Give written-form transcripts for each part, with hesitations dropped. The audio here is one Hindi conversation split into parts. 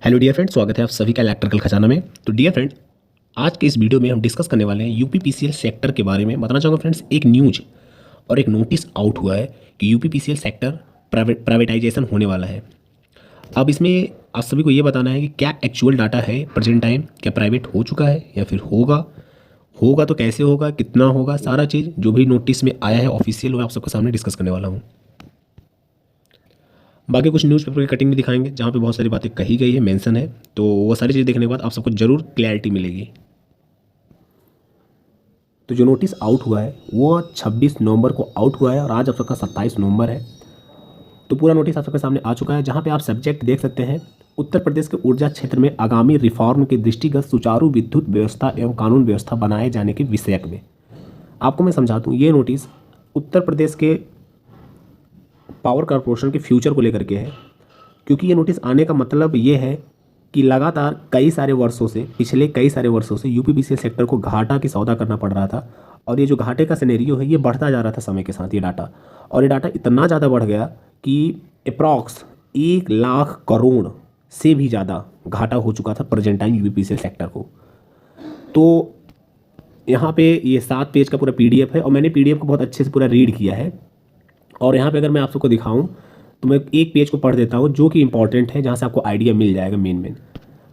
हेलो डियर फ्रेंड, स्वागत है आप सभी का इलेक्ट्रिकल खजाना में। तो डियर फ्रेंड, आज के इस वीडियो में हम डिस्कस करने वाले हैं यूपीपीसीएल सेक्टर के बारे में। बताना चाहूँगा फ्रेंड्स, एक न्यूज और एक नोटिस आउट हुआ है कि यूपीपीसीएल सेक्टर प्राइवेटाइजेशन होने वाला है। अब इसमें आप सभी को ये बताना है कि क्या एक्चुअल डाटा है प्रेजेंट टाइम, क्या प्राइवेट हो चुका है या फिर होगा तो कैसे होगा, कितना होगा, सारा चीज़ जो भी नोटिस में आया है ऑफिशियल, वो आप सबके सामने डिस्कस करने वाला हूँ। बाकी कुछ न्यूज़पेपर की कटिंग भी दिखाएंगे जहाँ पे बहुत सारी बातें कही गई है, मेंशन है। तो वो सारी चीज़ देखने के बाद आप सबको जरूर क्लैरिटी मिलेगी। तो जो नोटिस आउट हुआ है वो 26 नवंबर को आउट हुआ है और आज आप सबका 27 नवंबर है। तो पूरा नोटिस आप सबके सामने आ चुका है, जहाँ पे आप सब्जेक्ट देख सकते हैं, उत्तर प्रदेश के ऊर्जा क्षेत्र में आगामी रिफॉर्म के दृष्टिगत सुचारू विद्युत व्यवस्था एवं कानून व्यवस्था बनाए जाने के विषय में। आपको मैं समझा दूँ, ये नोटिस उत्तर प्रदेश के पावर कॉरपोरेशन के फ्यूचर को लेकर के है। क्योंकि ये नोटिस आने का मतलब ये है कि लगातार पिछले कई सारे वर्षों से यूपीपीसीएल सेक्टर को घाटा की सौदा करना पड़ रहा था। और ये जो घाटे का सिनेरियो है ये बढ़ता जा रहा था समय के साथ, ये डाटा। और ये डाटा इतना ज़्यादा बढ़ गया कि अप्रॉक्स 1 लाख करोड़ से भी ज़्यादा घाटा हो चुका था प्रेजेंट टाइम यूपीपीसीएल सेक्टर को। तो यहाँ पे ये 7 पेज का पूरा पीडीएफ है और मैंने पीडीएफ को बहुत अच्छे से पूरा रीड किया है। और यहाँ पे अगर मैं आप सबको दिखाऊं तो मैं एक पेज को पढ़ देता हूँ जो कि इंपॉर्टेंट है, जहाँ से आपको आइडिया मिल जाएगा मेन।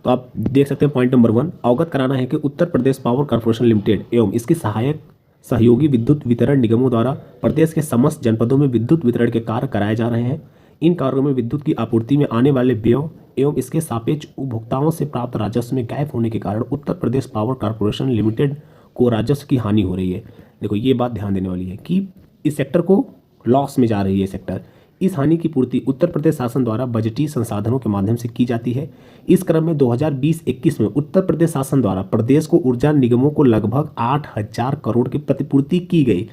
तो आप देख सकते हैं, पॉइंट नंबर 1, अवगत कराना है कि Uttar Pradesh power corporation limited एवं इसकी सहायक सहयोगी विद्युत वितरण निगमों द्वारा प्रदेश के समस्त जनपदों में विद्युत वितरण के कार्य कराए जा रहे हैं। इन कार्यों में विद्युत की आपूर्ति में आने वाले व्यय एवं इसके सापेक्ष उपभोक्ताओं से प्राप्त राजस्व में गैप होने के कारण Uttar Pradesh power corporation limited को राजस्व की हानि हो रही है। देखो, ये बात ध्यान देने वाली है कि इस सेक्टर को लॉस में जा रही है सेक्टर। इस हानि की पूर्ति उत्तर प्रदेश शासन द्वारा बजटीय संसाधनों के माध्यम से की जाती है। इस क्रम में 2020-21 में उत्तर प्रदेश शासन द्वारा प्रदेश को ऊर्जा निगमों को लगभग 8,000 करोड़ की प्रतिपूर्ति की गई,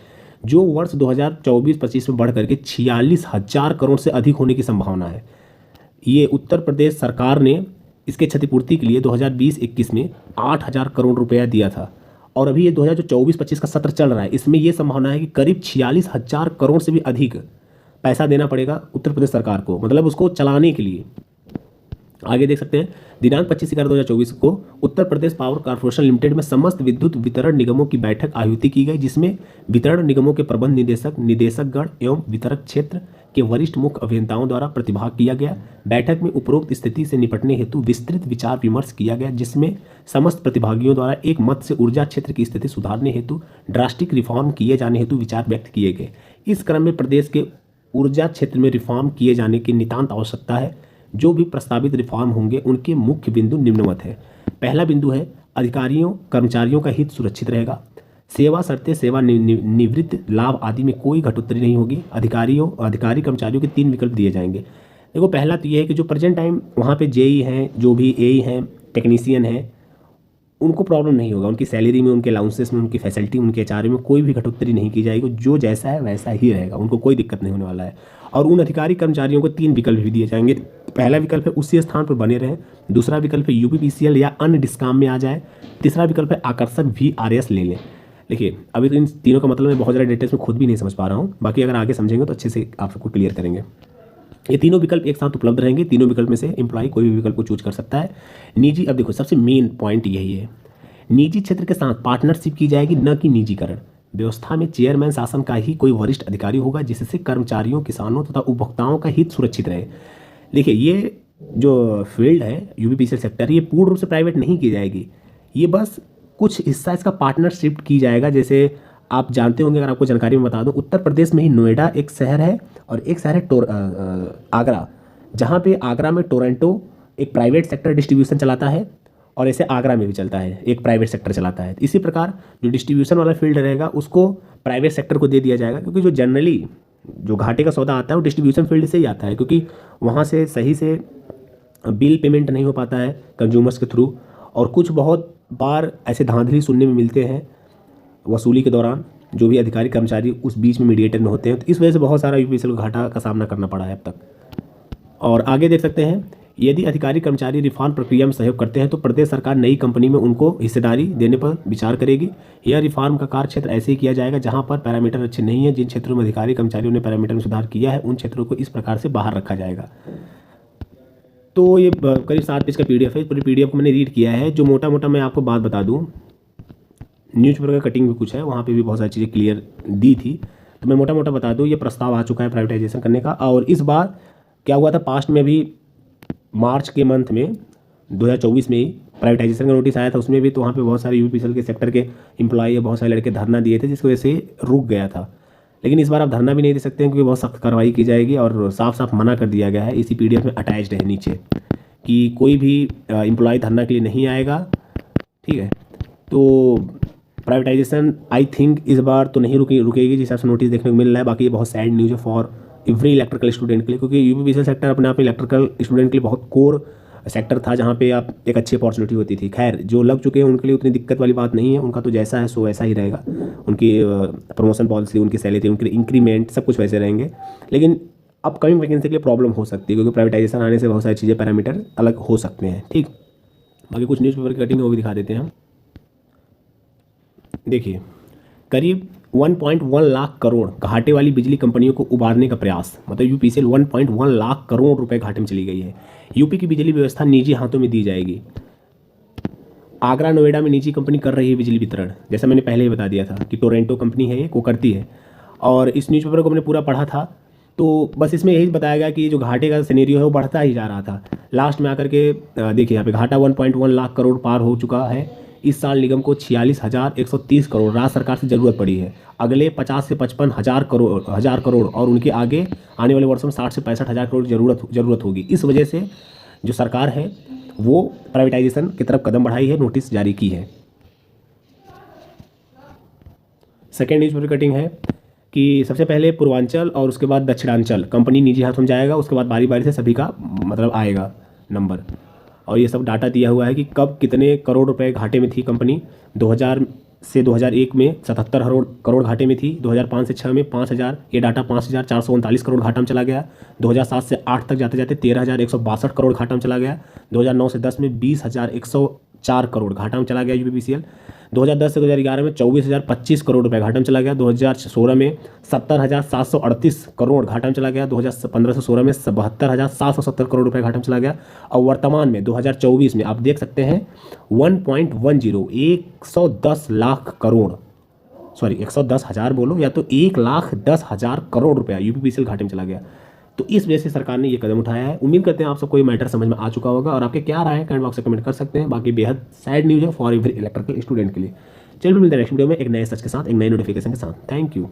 जो वर्ष 2024-25 में बढ़ करके 46,000 करोड़ से अधिक होने की संभावना है। ये उत्तर प्रदेश सरकार ने इसके क्षतिपूर्ति के लिए 2020-21 में 8,000 करोड़ रुपया दिया था। और अभी ये 2024-25 का सत्र चल रहा है, इसमें यह संभावना है कि करीब 46,000 करोड़ से भी अधिक पैसा देना पड़ेगा उत्तर प्रदेश सरकार को, मतलब उसको चलाने के लिए। आगे देख सकते हैं, दिनांक 25/11/2024 को Uttar Pradesh power corporation limited में समस्त विद्युत वितरण निगमों की बैठक आयोजित की गई, जिसमें वितरण निगमों के प्रबंध निदेशक, निदेशकगण एवं वितरक क्षेत्र के वरिष्ठ मुख्य अभियंताओं द्वारा प्रतिभाग किया गया। बैठक में उपरोक्त स्थिति से निपटने हेतु विस्तृत विचार विमर्श किया गया, जिसमें समस्त प्रतिभागियों द्वारा एक मत से ऊर्जा क्षेत्र की स्थिति सुधारने हेतु ड्रास्टिक रिफॉर्म किए जाने हेतु विचार व्यक्त किए गए। इस क्रम में प्रदेश के ऊर्जा क्षेत्र में रिफॉर्म किए जाने की नितांत आवश्यकता है। जो भी प्रस्तावित रिफॉर्म होंगे उनके मुख्य बिंदु निम्नवत है। पहला बिंदु है, अधिकारियों कर्मचारियों का हित सुरक्षित रहेगा। सेवा शर्तें, सेवा निवृत्ति लाभ आदि में कोई घटोत्तरी नहीं होगी। अधिकारी कर्मचारियों के 3 विकल्प दिए जाएंगे। देखो, पहला तो ये है कि जो प्रेजेंट टाइम वहाँ पे जेई हैं, जो भी एई हैं, टेक्नीशियन हैं, उनको प्रॉब्लम नहीं होगा। उनकी सैलरी में, उनके अलाउंसेस में, उनकी फैसिलिटी, उनके एचआरए में कोई भी घटोत्तरी नहीं की जाएगी। जो जैसा है वैसा ही रहेगा, उनको कोई दिक्कत नहीं होने वाला है। और उन अधिकारी कर्मचारियों को 3 विकल्प भी दिए जाएंगे। पहला विकल्प है उसी स्थान पर बने रहें। दूसरा विकल्प है यूपीपीसीएल या अन्य डिस्काम में आ जाए। तीसरा विकल्प है आकर्षक VRS ले लें। देखिए, अभी तो इन तीनों का मतलब मैं बहुत ज़्यादा डिटेल्स में खुद भी नहीं समझ पा रहा हूँ, बाकी अगर आगे समझेंगे तो अच्छे से आप सबको क्लियर करेंगे। ये तीनों विकल्प एक साथ उपलब्ध रहेंगे। तीनों विकल्प में से एम्प्लॉय कोई भी विकल्प को चूज कर सकता है। निजी, अब देखो सबसे मेन पॉइंट यही है, निजी क्षेत्र के साथ पार्टनरशिप की जाएगी, न कि निजीकरण। व्यवस्था में चेयरमैन शासन का ही कोई वरिष्ठ अधिकारी होगा, जिससे कर्मचारियों, किसानों तथा उपभोक्ताओं का हित सुरक्षित रहे। देखिए, ये जो फील्ड है यूपीपीसीएल सेक्टर, ये पूर्ण रूप से प्राइवेट नहीं की जाएगी। ये बस कुछ हिस्सा इसका पार्टनरशिप की जाएगा। जैसे आप जानते होंगे, अगर आपको जानकारी में बता दूं, उत्तर प्रदेश में ही नोएडा एक शहर है और एक शहर है आगरा, जहाँ पे आगरा में टोरंटो एक प्राइवेट सेक्टर डिस्ट्रीब्यूशन चलाता है और ऐसे आगरा में भी चलता है, एक प्राइवेट सेक्टर चलाता है। इसी प्रकार जो डिस्ट्रीब्यूशन वाला फील्ड रहेगा उसको प्राइवेट सेक्टर को दे दिया जाएगा, क्योंकि जो जनरली जो घाटे का सौदा आता है वो डिस्ट्रीब्यूशन फील्ड से ही आता है, क्योंकि वहाँ से सही से बिल पेमेंट नहीं हो पाता है कंज्यूमर्स के थ्रू। और कुछ बहुत बार ऐसे धांधली सुनने में मिलते हैं वसूली के दौरान, जो भी अधिकारी कर्मचारी उस बीच में मीडिएटर में होते हैं। तो इस वजह से बहुत सारा यूपीपीसीएल को घाटा का सामना करना पड़ा है अब तक। और आगे देख सकते हैं, यदि अधिकारी कर्मचारी रिफॉर्म प्रक्रिया में सहयोग करते हैं तो प्रदेश सरकार नई कंपनी में उनको हिस्सेदारी देने पर विचार करेगी। यह रिफॉर्म का कार्य क्षेत्र ऐसे ही किया जाएगा जहां पर पैरामीटर अच्छे नहीं है। जिन क्षेत्रों में अधिकारी कर्मचारियों ने पैरामीटर में सुधार किया है, उन क्षेत्रों को इस प्रकार से बाहर रखा जाएगा। तो ये करीब 7 पेज का PDF है। पूरी PDF को मैंने रीड किया है। जो मोटा मोटा मैं आपको बात बता दूँ, न्यूज़पेपर का कटिंग भी कुछ है, वहाँ पे भी बहुत सारी चीज़ें क्लियर दी थी। तो मैं मोटा मोटा बता दूँ, ये प्रस्ताव आ चुका है प्राइवेटाइजेशन करने का। और इस बार क्या हुआ था, पास्ट में भी मार्च के मंथ में 2024 में ही प्राइवेटाइजेशन का नोटिस आया था, उसमें भी तो वहाँ पे बहुत सारे यूपीसीएल के सेक्टर के एम्प्लॉई या बहुत सारे लड़के धरना दिए थे, जिसकी वजह से रुक गया था। लेकिन इस बार आप धरना भी नहीं दे सकते हैं, क्योंकि बहुत सख्त कार्रवाई की जाएगी और साफ साफ मना कर दिया गया है। इसी PDF में अटैच्ड है नीचे कि कोई भी एम्प्लॉय धरना के लिए नहीं आएगा, ठीक है। तो प्राइवेटाइजेशन आई थिंक इस बार तो नहीं रुकेगी, जिस हिसाब से नोटिस देखने को मिल रहा है। बाकी ये बहुत सैड न्यूज़ है फॉर एवरी इलेक्ट्रिकल स्टूडेंट के लिए, क्योंकि यूपीसीएल सेक्टर अपने आप में इलेक्ट्रिकल स्टूडेंट के लिए बहुत कोर सेक्टर था, जहाँ पे आप एक अच्छी अपॉर्चुनिटी होती थी। खैर, जो लग चुके हैं उनके लिए उतनी दिक्कत वाली बात नहीं है, उनका तो जैसा है सो वैसा ही रहेगा। उनकी प्रमोशन पॉलिसी, उनकी सैलरी, उनके इंक्रीमेंट सब कुछ वैसे रहेंगे। लेकिन अपकमिंग वैकेंसी के लिए प्रॉब्लम हो सकती है, क्योंकि प्राइवेटाइजेशन आने से बहुत सारी चीज़ें, पैरामीटर अलग हो सकते हैं, ठीक। बाकी कुछ न्यूज़पेपर की कटिंग वो भी दिखा देते हैं हम। देखिए, करीब 1.1 लाख करोड़ घाटे वाली बिजली कंपनियों को उबारने का प्रयास, मतलब यूपीसीएल 1.1 लाख करोड़ रुपए घाटे में चली गई है। यूपी की बिजली व्यवस्था निजी हाथों में दी जाएगी। आगरा नोएडा में निजी कंपनी कर रही है बिजली वितरण, जैसा मैंने पहले ही बता दिया था कि टोरेंटो कंपनी है, ये वो करती है। और इस न्यूज़पेपर को मैंने पूरा पढ़ा था, तो बस इसमें यही बताया गया कि जो घाटे का सिनेरियो है वो बढ़ता ही जा रहा था। लास्ट में आकर के देखिए यहाँ पे घाटा 1.1 लाख करोड़ पार हो चुका है। इस साल निगम को 46,130 करोड़ राज्य सरकार से ज़रूरत पड़ी है। अगले 50 से 55 हज़ार करोड़ और उनके आगे आने वाले वर्षों में 60 से 65 हज़ार करोड़ ज़रूरत होगी। इस वजह से जो सरकार है वो प्राइवेटाइजेशन की तरफ कदम बढ़ाई है, नोटिस जारी की है। सेकेंड न्यूज़पेपर कटिंग है कि सबसे पहले पूर्वांचल और उसके बाद दक्षिणांचल कंपनी निजी हाथों में जाएगा, उसके बाद बारी बारी से सभी का मतलब आएगा नंबर। और ये सब डाटा दिया हुआ है कि कब कितने करोड़ रुपए घाटे में थी कंपनी। 2000 से 2001 में 77 करोड़ घाटे में थी। 2005 से 6 में 5000, ये डाटा 5439 करोड़ घाटा में चला गया। 2007 से 8 तक जाते जाते 13,162 करोड़ घाटा में चला गया। 2009 से 10 में 20,104 करोड़ घाटा में चला गया यूपीसीएल। 2010 से 2011 में 24,025 करोड़ रुपए घाटा में चला गया। 2016 में 70,738 करोड़ घाटा में चला गया। 2015 से 16 में 72,770 करोड़ रुपए घाटा में चला गया। और वर्तमान में 2024 में आप देख सकते हैं 110 लाख करोड़, सॉरी 110,000 बोलो या तो 1,10,000 करोड़ रुपया यूपीसीएल घाटे में चला गया। तो इस वजह से सरकार ने ये कदम उठाया है। उम्मीद करते हैं आप सबको ये मैटर समझ में आ चुका होगा, और आपके क्या राय है कमेंट बॉक्स में कमेंट कर सकते हैं। बाकी बेहद सैड न्यूज़ है फॉर एवरी इलेक्ट्रिकल स्टूडेंट के लिए। चलिए मिलते हैं नेक्स्ट वीडियो में एक नए सच के साथ, एक नए नोटिफिकेशन के साथ। Thank you.